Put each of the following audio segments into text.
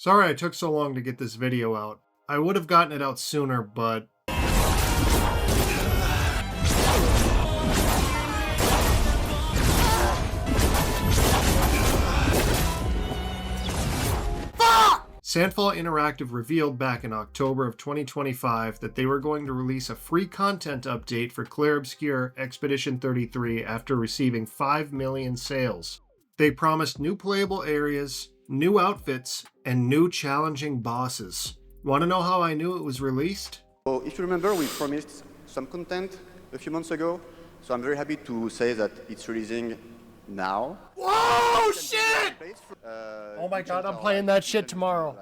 Sorry I took so long to get this video out. I would have gotten it out sooner, but... Sandfall Interactive revealed back in October of 2025 that they were going to release a free content update for Clair Obscur Expedition 33 after receiving 5 million sales. They promised new playable areas, new outfits, and new challenging bosses. Want to know how I knew it was released? So if you remember, we promised some content a few months ago, so I'm very happy to say that it's releasing now. Whoa, shit! Oh my god, I'm playing that shit tomorrow.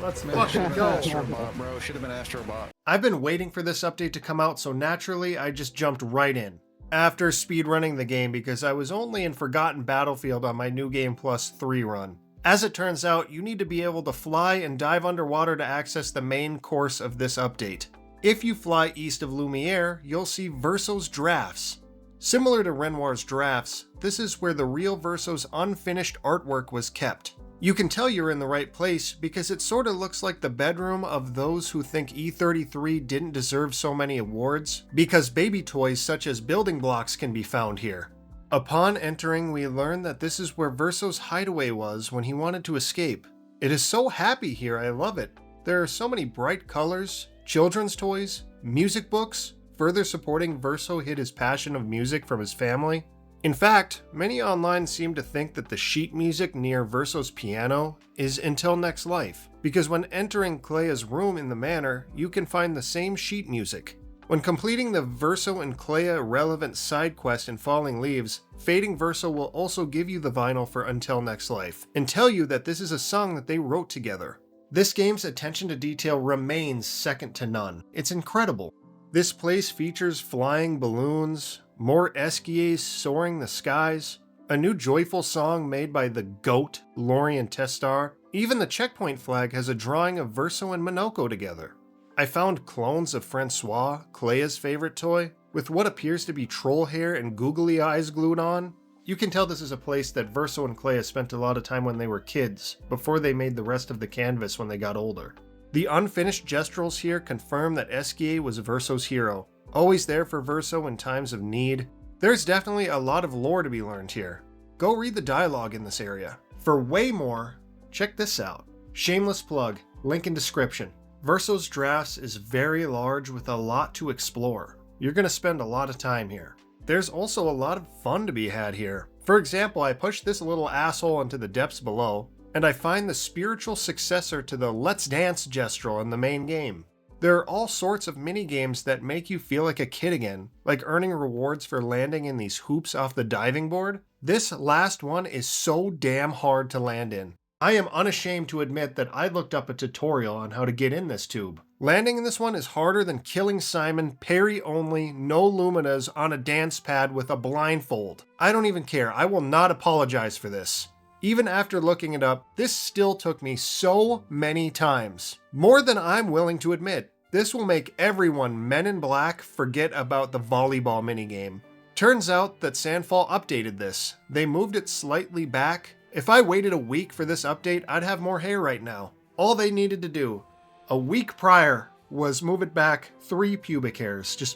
Let's fucking go. Astrobot, bro. Should have been Astrobot. I've been waiting for this update to come out, so naturally I just jumped right in. After speedrunning the game because I was only in Forgotten Battlefield on my New Game Plus 3 run. As it turns out, you need to be able to fly and dive underwater to access the main course of this update. If you fly east of Lumiere, you'll see Verso's drafts. Similar to Renoir's drafts, this is where the real Verso's unfinished artwork was kept. You can tell you're in the right place because it sorta looks like the bedroom of those who think E33 didn't deserve so many awards, because baby toys such as building blocks can be found here. Upon entering, we learn that this is where Verso's hideaway was when he wanted to escape. It is so happy here, I love it. There are so many bright colors, children's toys, music books, further supporting Verso hid his passion of music from his family. In fact, many online seem to think that the sheet music near Verso's piano is Until Next Life, because when entering Clea's room in the manor, you can find the same sheet music. When completing the Verso and Clea relevant side quest in Falling Leaves, Fading Verso will also give you the vinyl for Until Next Life, and tell you that this is a song that they wrote together. This game's attention to detail remains second to none. It's incredible. This place features flying balloons, more Esquies soaring the skies, a new joyful song made by the GOAT, Lorien Testar. Even the checkpoint flag has a drawing of Verso and Minoko together. I found clones of Francois, Clea's favorite toy, with what appears to be troll hair and googly eyes glued on. You can tell this is a place that Verso and Clea spent a lot of time when they were kids, before they made the rest of the canvas when they got older. The unfinished gestrels here confirm that Esquier was Verso's hero, always there for Verso in times of need. There's definitely a lot of lore to be learned here. Go read the dialogue in this area. For way more, check this out. Shameless plug, link in description. Verso's drafts is very large with a lot to explore. You're gonna spend a lot of time here. There's also a lot of fun to be had here. For example, I pushed this little asshole into the depths below, and I find the spiritual successor to the Let's Dance gestrel in the main game. There are all sorts of mini-games that make you feel like a kid again, like earning rewards for landing in these hoops off the diving board. This last one is so damn hard to land in. I am unashamed to admit that I looked up a tutorial on how to get in this tube. Landing in this one is harder than killing Simon, parry only, no luminas on a dance pad with a blindfold. I don't even care, I will not apologize for this. Even after looking it up, this still took me so many times. More than I'm willing to admit. This will make everyone Men in Black forget about the volleyball minigame. Turns out that Sandfall updated this. They moved it slightly back. If I waited a week for this update, I'd have more hair right now. All they needed to do, a week prior, was move it back 3 pubic hairs.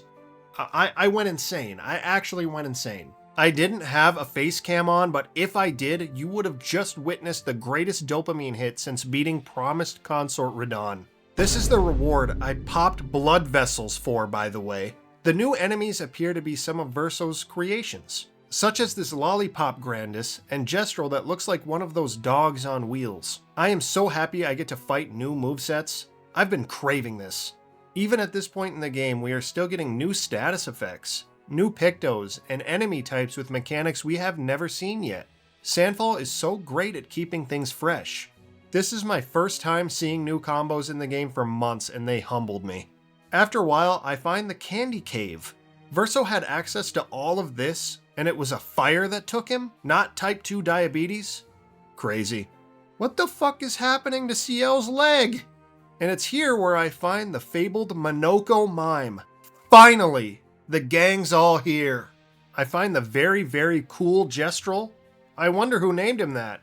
I went insane. I actually went insane. I didn't have a face cam on, but if I did, you would have just witnessed the greatest dopamine hit since beating promised consort Radon. This is the reward I popped blood vessels for, by the way. The new enemies appear to be some of Verso's creations, such as this lollipop Grandis and Gestrel that looks like one of those dogs on wheels. I am so happy I get to fight new movesets. I've been craving this. Even at this point in the game, we are still getting new status effects, new pictos, and enemy types with mechanics we have never seen yet. Sandfall is so great at keeping things fresh. This is my first time seeing new combos in the game for months, and they humbled me. After a while, I find the Candy Cave. Verso had access to all of this, and it was a fire that took him, not type 2 diabetes? Crazy. What the fuck is happening to CL's leg? And it's here where I find the fabled Minoko mime. Finally! The gang's all here. I find the very, very cool Gestrel. I wonder who named him that.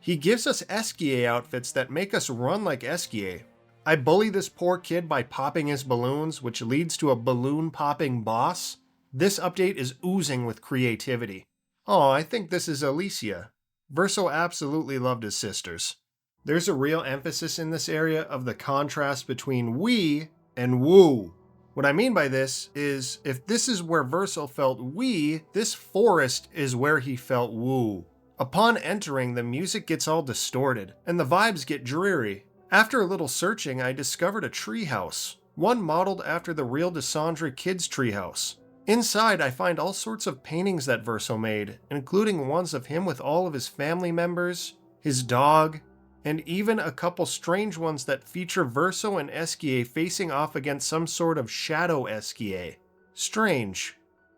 He gives us Esquie outfits that make us run like Esquie. I bully this poor kid by popping his balloons, which leads to a balloon-popping boss. This update is oozing with creativity. Oh, I think this is Alicia. Verso absolutely loved his sisters. There's a real emphasis in this area of the contrast between we and woo. What I mean by this is, if this is where Verso felt we, this forest is where he felt woo. Upon entering, the music gets all distorted, and the vibes get dreary. After a little searching, I discovered a treehouse, one modeled after the real Desandre Kids treehouse. Inside, I find all sorts of paintings that Verso made, including ones of him with all of his family members, his dog, and even a couple strange ones that feature Verso and Esquie facing off against some sort of shadow Esquie. Strange.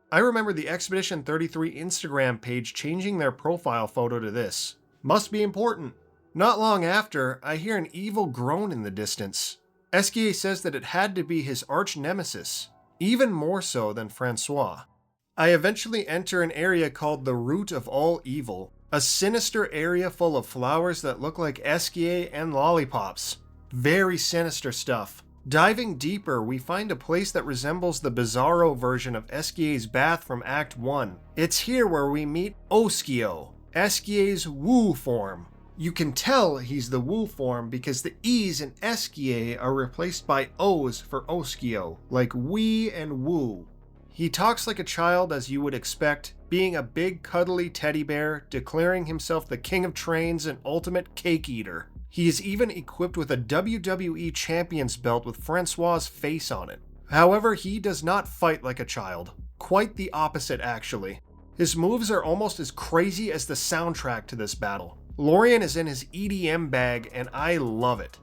I remember the Expedition 33 Instagram page changing their profile photo to this. Must be important. Not long after, I hear an evil groan in the distance. Esquie says that it had to be his arch nemesis, even more so than Francois. I eventually enter an area called the Root of All Evil, a sinister area full of flowers that look like Esquie and lollipops. Very sinister stuff. Diving deeper, we find a place that resembles the bizarro version of Esquie's bath from Act 1. It's here where we meet Osquio, Esquie's woo form. You can tell he's the woo form because the E's in Esquie are replaced by O's for Osquio, like we and woo. He talks like a child as you would expect, being a big cuddly teddy bear, declaring himself the king of trains and ultimate cake eater. He is even equipped with a WWE Champion's belt with Francois' face on it. However, he does not fight like a child. Quite the opposite, actually. His moves are almost as crazy as the soundtrack to this battle. Lorien is in his EDM bag, and I love it.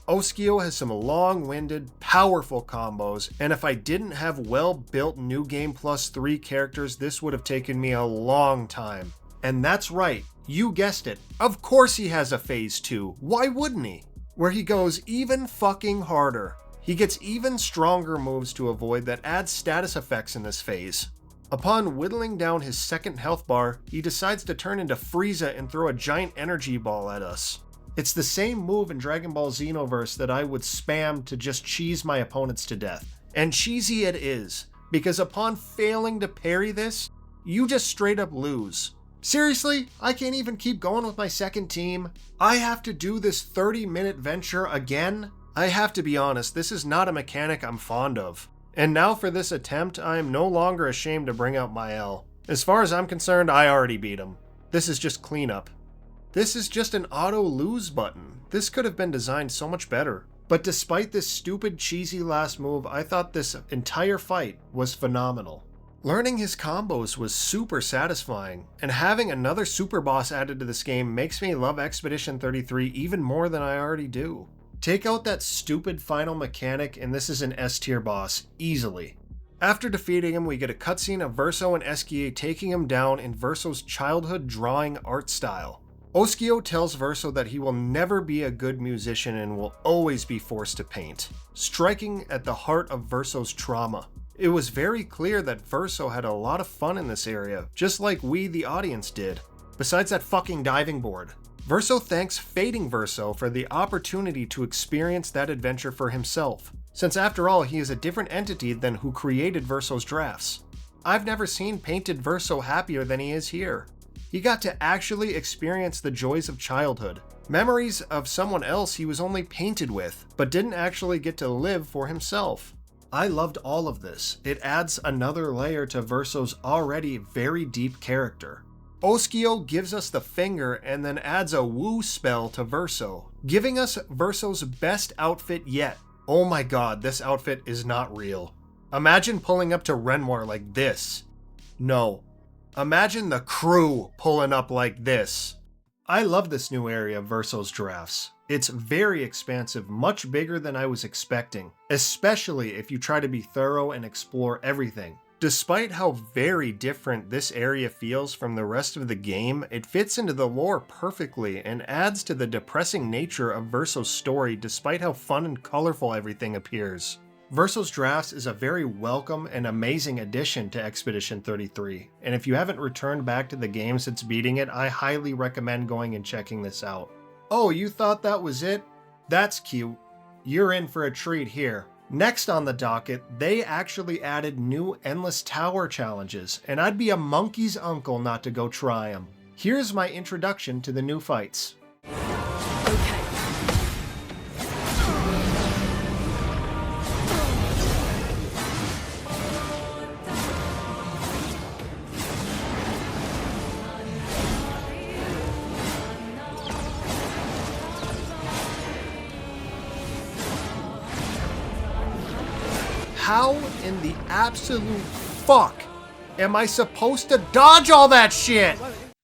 Osquio has some long-winded, powerful combos, and if I didn't have well-built New Game Plus 3 characters, this would have taken me a long time. And that's right, you guessed it. Of course he has a Phase 2, why wouldn't he? Where he goes even fucking harder. He gets even stronger moves to avoid that add status effects in this phase. Upon whittling down his second health bar, he decides to turn into Frieza and throw a giant energy ball at us. It's the same move in Dragon Ball Xenoverse that I would spam to just cheese my opponents to death. And cheesy it is, because upon failing to parry this, you just straight up lose. Seriously, I can't even keep going with my second team. I have to do this 30-minute venture again? I have to be honest, this is not a mechanic I'm fond of. And now for this attempt, I am no longer ashamed to bring out my L. As far as I'm concerned, I already beat him. This is just cleanup. This is just an auto lose button. This could have been designed so much better. But despite this stupid cheesy last move, I thought this entire fight was phenomenal. Learning his combos was super satisfying, and having another super boss added to this game makes me love Expedition 33 even more than I already do. Take out that stupid final mechanic and this is an S tier boss, easily. After defeating him, we get a cutscene of Verso and Esquie taking him down in Verso's childhood drawing art style. Osquio tells Verso that he will never be a good musician and will always be forced to paint, striking at the heart of Verso's trauma. It was very clear that Verso had a lot of fun in this area, just like we, the audience, did. Besides that fucking diving board. Verso thanks Fading Verso for the opportunity to experience that adventure for himself, since after all he is a different entity than who created Verso's drafts. I've never seen painted Verso happier than he is here. He got to actually experience the joys of childhood, memories of someone else he was only painted with, but didn't actually get to live for himself. I loved all of this. It adds another layer to Verso's already very deep character. Osquio gives us the finger and then adds a woo spell to Verso, giving us Verso's best outfit yet. Oh my god, this outfit is not real. Imagine pulling up to Renoir like this. No. Imagine the crew pulling up like this. I love this new area of Verso's drafts. It's very expansive, much bigger than I was expecting, especially if you try to be thorough and explore everything. Despite how very different this area feels from the rest of the game, it fits into the lore perfectly and adds to the depressing nature of Verso's story despite how fun and colorful everything appears. Verso's Drafts is a very welcome and amazing addition to Expedition 33, and if you haven't returned back to the game since beating it, I highly recommend going and checking this out. Oh, you thought that was it? That's cute. You're in for a treat here. Next on the docket, they actually added new Endless Tower challenges, and I'd be a monkey's uncle not to go try them. Here's my introduction to the new fights. Okay. How in the absolute fuck am I supposed to dodge all that shit?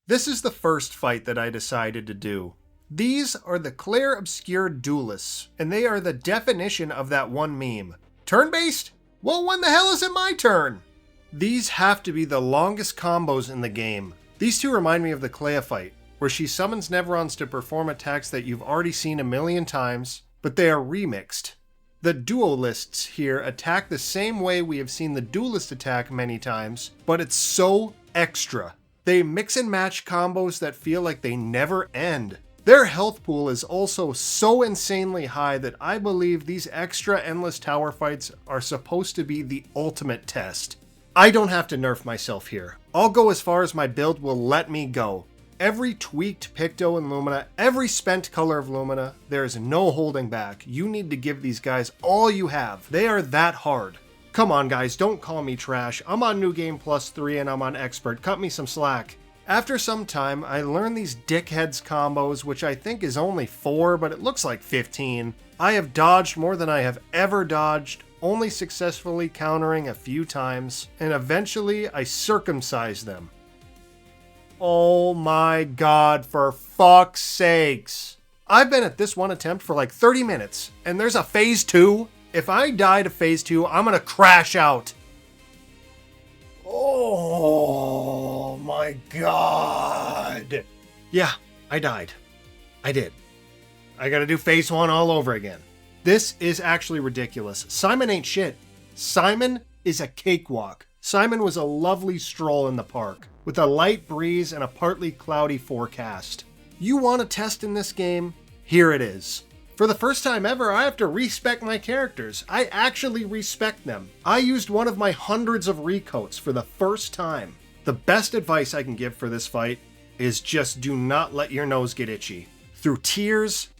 This is the first fight that I decided to do. These are the Clair Obscur Duollistes, and they are the definition of that one meme. Turn-based? Well, when the hell is it my turn? These have to be the longest combos in the game. These two remind me of the Clea fight, where she summons Neverons to perform attacks that you've already seen a million times, but they are remixed. The Duollistes here attack the same way we have seen the Duelist attack many times, but it's so extra. They mix and match combos that feel like they never end. Their health pool is also so insanely high that I believe these extra Endless Tower fights are supposed to be the ultimate test. I don't have to nerf myself here. I'll go as far as my build will let me go. Every tweaked Picto and Lumina, every spent color of Lumina, there is no holding back. You need to give these guys all you have. They are that hard. Come on guys, don't call me trash. I'm on New Game Plus 3 and I'm on Expert. Cut me some slack. After some time, I learned these dickheads combos, which I think is only 4, but it looks like 15. I have dodged more than I have ever dodged, only successfully countering a few times, and eventually I circumcised them. Oh my god, for fuck's sakes. I've been at this one attempt for like 30 minutes, and there's a phase 2? If I die to phase 2, I'm gonna crash out. Oh my god. Yeah, I died. I did. I gotta do phase 1 all over again. This is actually ridiculous. Simon ain't shit. Simon is a cakewalk. Simon was a lovely stroll in the park, with a light breeze and a partly cloudy forecast. You want a test in this game? Here it is. For the first time ever, I have to respec my characters. I actually respect them. I used one of my hundreds of recoats for the first time. The best advice I can give for this fight is just do not let your nose get itchy. Through tears,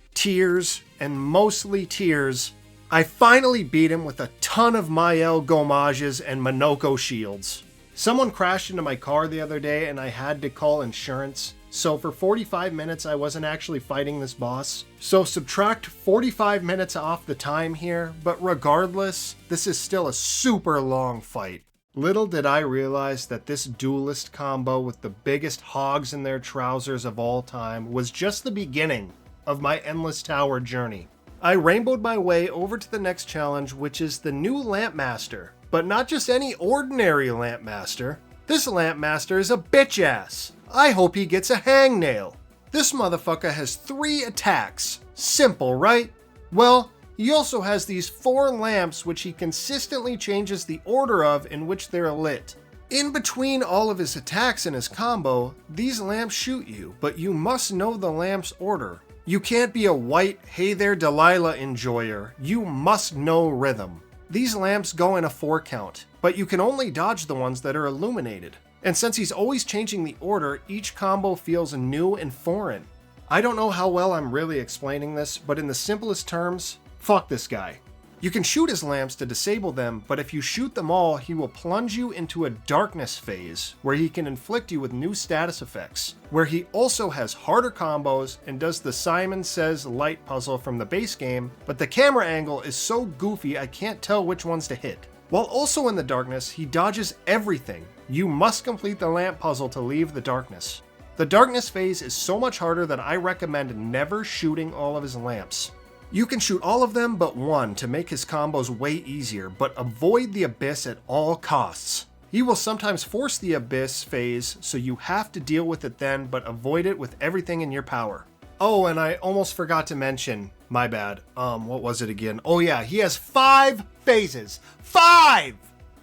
and mostly tears, I finally beat him with a ton of Mael Gomages and Minoko shields. Someone crashed into my car the other day and I had to call insurance. So for 45 minutes I wasn't actually fighting this boss. So subtract 45 minutes off the time here, but regardless, this is still a super long fight. Little did I realize that this duelist combo with the biggest hogs in their trousers of all time was just the beginning of my Endless Tower journey. I rainbowed my way over to the next challenge, which is the new Lampmaster. But not just any ordinary Lampmaster. This Lampmaster is a bitch ass. I hope he gets a hangnail. This motherfucker has 3 attacks. Simple, right? Well, he also has these 4 lamps which he consistently changes the order of in which they're lit. In between all of his attacks and his combo, these lamps shoot you, but you must know the lamp's order. You can't be a white, hey there Delilah enjoyer. You must know rhythm. These lamps go in a 4 count, but you can only dodge the ones that are illuminated. And since he's always changing the order, each combo feels new and foreign. I don't know how well I'm really explaining this, but in the simplest terms, fuck this guy. You can shoot his lamps to disable them, but if you shoot them all, he will plunge you into a darkness phase, where he can inflict you with new status effects, where he also has harder combos and does the Simon Says light puzzle from the base game, but the camera angle is so goofy I can't tell which ones to hit. While also in the darkness, he dodges everything. You must complete the lamp puzzle to leave the darkness. The darkness phase is so much harder that I recommend never shooting all of his lamps. You can shoot all of them but one to make his combos way easier, but avoid the abyss at all costs. He will sometimes force the abyss phase, so you have to deal with it then, but avoid it with everything in your power. Oh, and I almost forgot to mention, my bad. What was it again? Oh yeah, he has 5 phases. 5!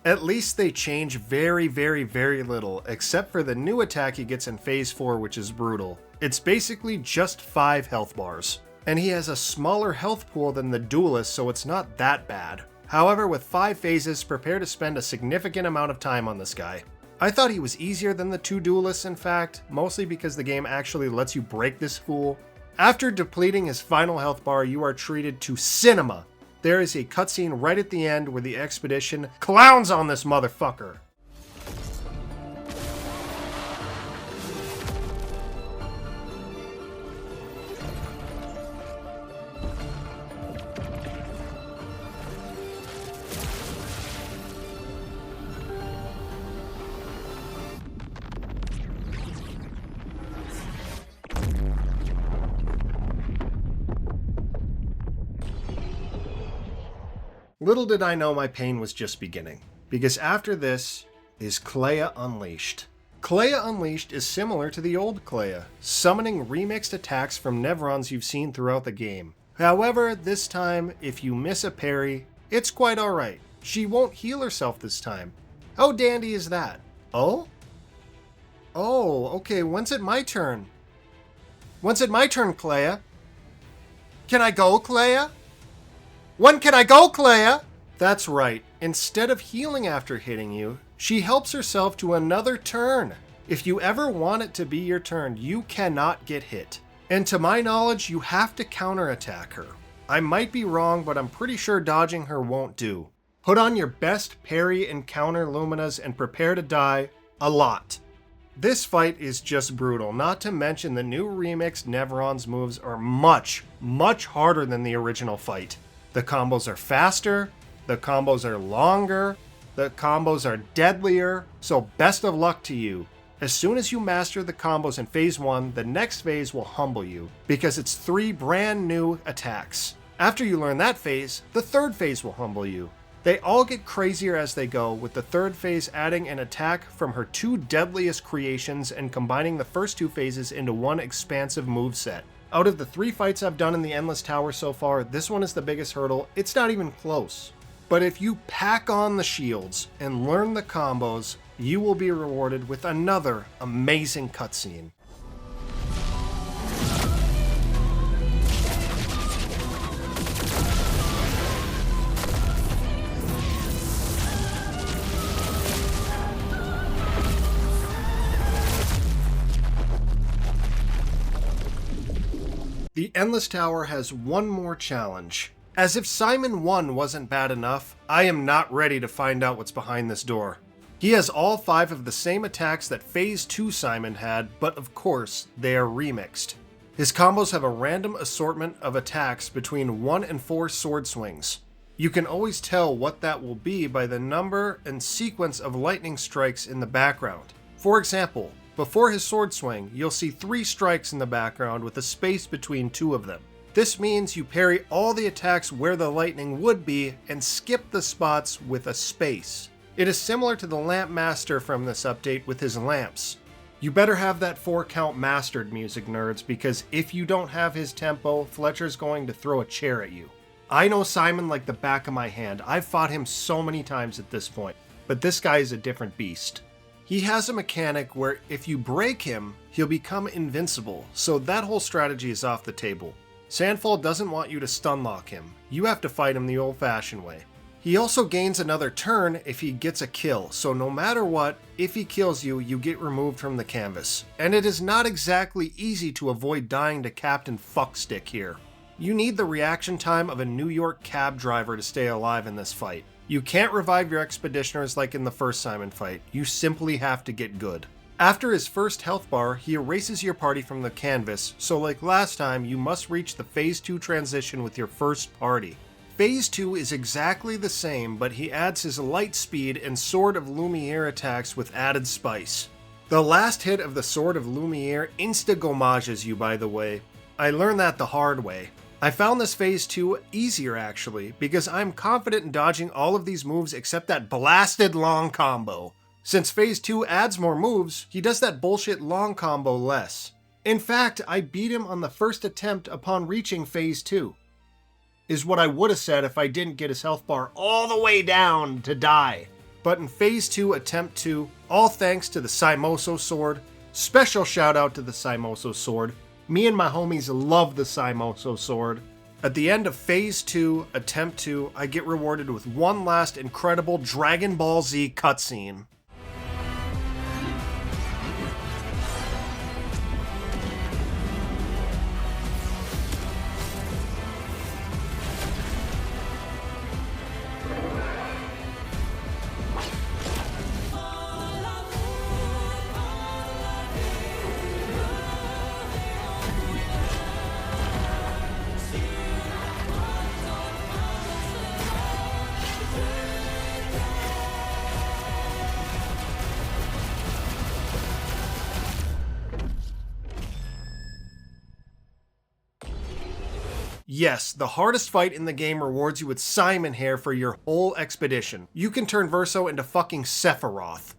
At least they change very, very, very little, except for the new attack he gets in phase 4, which is brutal. It's basically just 5 health bars. And he has a smaller health pool than the Duellists, so it's not that bad. However, with 5 phases, prepare to spend a significant amount of time on this guy. I thought he was easier than the 2 Duellists, in fact, mostly because the game actually lets you break this fool. After depleting his final health bar, you are treated to cinema. There is a cutscene right at the end where the expedition clowns on this motherfucker. Little did I know my pain was just beginning, because after this is Clea Unleashed. Clea Unleashed is similar to the old Clea, summoning remixed attacks from Nevrons you've seen throughout the game. However, this time, if you miss a parry, it's quite alright. She won't heal herself this time. How dandy is that? Oh? Oh, okay, when's it my turn? When's it my turn, Clea? Can I go, Clea? When can I go, Clea? That's right. Instead of healing after hitting you, she helps herself to another turn. If you ever want it to be your turn, you cannot get hit. And to my knowledge, you have to counterattack her. I might be wrong, but I'm pretty sure dodging her won't do. Put on your best parry and counter Luminas and prepare to die a lot. This fight is just brutal, not to mention the new remixed Nevrons moves are much, much harder than the original fight. The combos are faster, the combos are longer, the combos are deadlier, so best of luck to you. As soon as you master the combos in phase 1, the next phase will humble you, because it's 3 brand new attacks. After you learn that phase, the third phase will humble you. They all get crazier as they go, with the third phase adding an attack from her 2 deadliest creations and combining the first 2 phases into one expansive moveset. Out of the 3 fights I've done in the Endless Tower so far, this one is the biggest hurdle. It's not even close. But if you pack on the shields and learn the combos, you will be rewarded with another amazing cutscene. The Endless Tower has one more challenge. As if Simon 1 wasn't bad enough, I am not ready to find out what's behind this door. He has all 5 of the same attacks that Phase 2 Simon had, but of course, they are remixed. His combos have a random assortment of attacks between 1 and 4 sword swings. You can always tell what that will be by the number and sequence of lightning strikes in the background. For example, before his sword swing, you'll see 3 strikes in the background with a space between 2 of them. This means you parry all the attacks where the lightning would be and skip the spots with a space. It is similar to the Lampmaster from this update with his lamps. You better have that 4 count mastered, music nerds, because if you don't have his tempo, Fletcher's going to throw a chair at you. I know Simon like the back of my hand. I've fought him so many times at this point, but this guy is a different beast. He has a mechanic where if you break him, he'll become invincible, so that whole strategy is off the table. Sandfall doesn't want you to stun lock him. You have to fight him the old-fashioned way. He also gains another turn if he gets a kill, so no matter what, if he kills you, you get removed from the canvas. And it is not exactly easy to avoid dying to Captain Fuckstick here. You need the reaction time of a New York cab driver to stay alive in this fight. You can't revive your expeditioners like in the first Simon fight, you simply have to get good. After his first health bar, he erases your party from the canvas, so like last time, you must reach the Phase 2 transition with your first party. Phase 2 is exactly the same, but he adds his light speed and Sword of Lumiere attacks with added spice. The last hit of the Sword of Lumiere insta-gomages you, by the way. I learned that the hard way. I found this Phase 2 easier actually, because I'm confident in dodging all of these moves except that blasted long combo. Since Phase 2 adds more moves, he does that bullshit long combo less. In fact, I beat him on the first attempt upon reaching Phase 2. Is what I would have said if I didn't get his health bar all the way down to die. But in Phase 2, Attempt 2, all thanks to the Simoso sword. Special shout out to the Simoso sword. Me and my homies love the Simoso sword. At the end of Phase 2, Attempt 2, I get rewarded with one last incredible Dragon Ball Z cutscene. Yes, the hardest fight in the game rewards you with Simon hair for your whole expedition. You can turn Verso into fucking Sephiroth.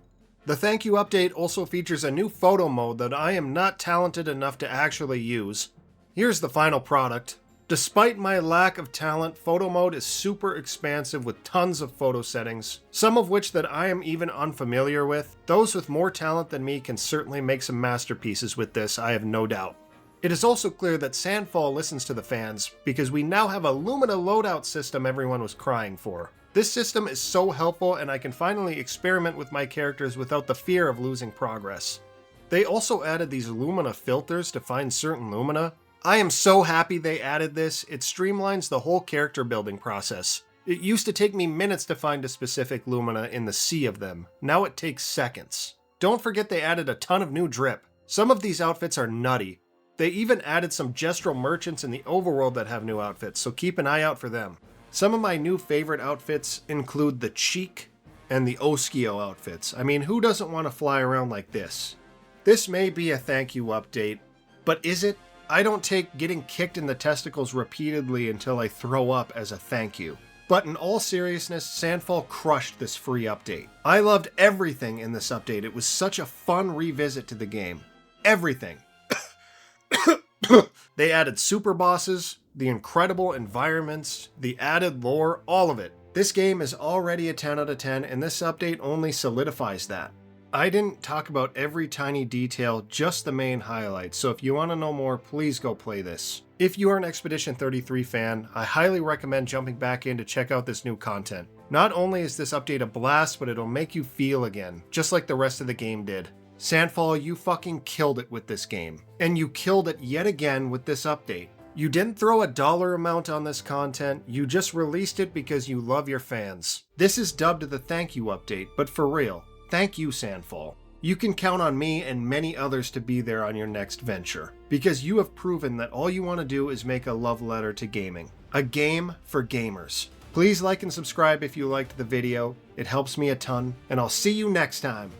The thank you update also features a new photo mode that I am not talented enough to actually use. Here's the final product. Despite my lack of talent, photo mode is super expansive with tons of photo settings, some of which that I am even unfamiliar with. Those with more talent than me can certainly make some masterpieces with this, I have no doubt. It is also clear that Sandfall listens to the fans, because we now have a Lumina loadout system everyone was crying for. This system is so helpful, and I can finally experiment with my characters without the fear of losing progress. They also added these Lumina filters to find certain Lumina. I am so happy they added this. It streamlines the whole character building process. It used to take me minutes to find a specific Lumina in the sea of them. Now it takes seconds. Don't forget they added a ton of new drip. Some of these outfits are nutty. They even added some gestural merchants in the overworld that have new outfits, so keep an eye out for them. Some of my new favorite outfits include the Cheek and the Osquio outfits. I mean, who doesn't want to fly around like this? This may be a thank you update, but is it? I don't take getting kicked in the testicles repeatedly until I throw up as a thank you. But in all seriousness, Sandfall crushed this free update. I loved everything in this update. It was such a fun revisit to the game. Everything. They added super bosses, the incredible environments, the added lore, all of it. This game is already a 10 out of 10, and this update only solidifies that. I didn't talk about every tiny detail, just the main highlights, so if you want to know more, please go play this. If you are an Expedition 33 fan, I highly recommend jumping back in to check out this new content. Not only is this update a blast, but it'll make you feel again, just like the rest of the game did. Sandfall, you fucking killed it with this game. And you killed it yet again with this update. You didn't throw a dollar amount on this content, you just released it because you love your fans. This is dubbed the thank you update, but for real, thank you Sandfall. You can count on me and many others to be there on your next venture, because you have proven that all you want to do is make a love letter to gaming. A game for gamers. Please like and subscribe if you liked the video, it helps me a ton, and I'll see you next time.